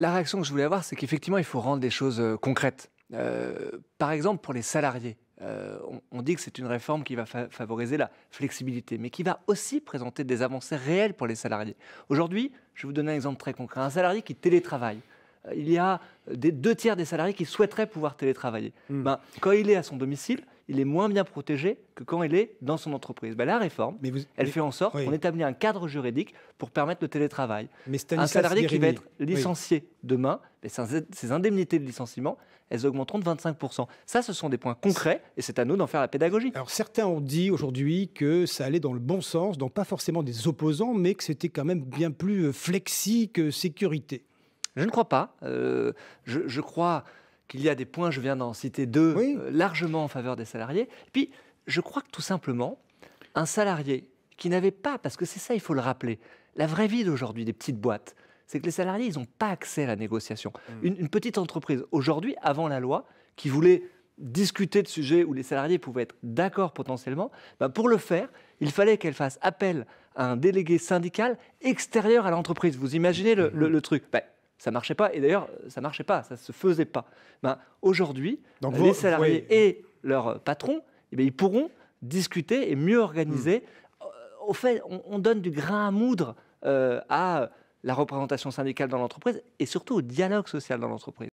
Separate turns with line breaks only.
La réaction que je voulais avoir, c'est qu'effectivement, il faut rendre des choses, concrètes. Par exemple, pour les salariés, on dit que c'est une réforme qui va favoriser la flexibilité, mais qui va aussi présenter des avancées réelles pour les salariés. Aujourd'hui, je vais vous donner un exemple très concret. Un salarié qui télétravaille, il y a des 2 tiers des salariés qui souhaiteraient pouvoir télétravailler.
Mmh.
Ben, quand il est à son domicile, il est moins bien protégé que quand il est dans son entreprise. Ben, la réforme,
Mais vous
elle fait en sorte qu'on
oui,
établit un cadre juridique pour permettre le télétravail.
mais
Un
Stanislas
salarié qui va
Guérini,
être
oui.
licencié demain, ben, ses indemnités de licenciement, elles augmenteront de 25%. Ça, ce sont des points concrets et c'est à nous d'en faire la pédagogie.
Alors certains ont dit aujourd'hui que ça allait dans le bon sens, donc pas forcément des opposants, mais que c'était quand même bien plus flexi que sécurité.
Je ne crois pas. Je crois qu'il y a des points, je viens d'en citer deux,
Oui,
largement en faveur des salariés. Et puis, je crois que tout simplement, un salarié qui n'avait pas, parce que c'est ça, il faut le rappeler, la vraie vie d'aujourd'hui des petites boîtes, c'est que les salariés, ils n'ont pas accès à la négociation.
mmh,
Une petite entreprise, aujourd'hui, avant la loi, qui voulait discuter de sujets où les salariés pouvaient être d'accord potentiellement, ben, pour le faire, il fallait qu'elle fasse appel à un délégué syndical extérieur à l'entreprise. Vous imaginez
mmh.
le truc? Ben, ça marchait pas. Et d'ailleurs, ça marchait pas, ça se faisait pas. Ben, aujourd'hui,
Donc
les
vous,
salariés
oui.
et leurs patrons, eh bien, ils pourront discuter et mieux
Mmh.
organiser. Au fait, on donne du grain à moudre à la représentation syndicale dans l'entreprise et surtout au dialogue social dans l'entreprise.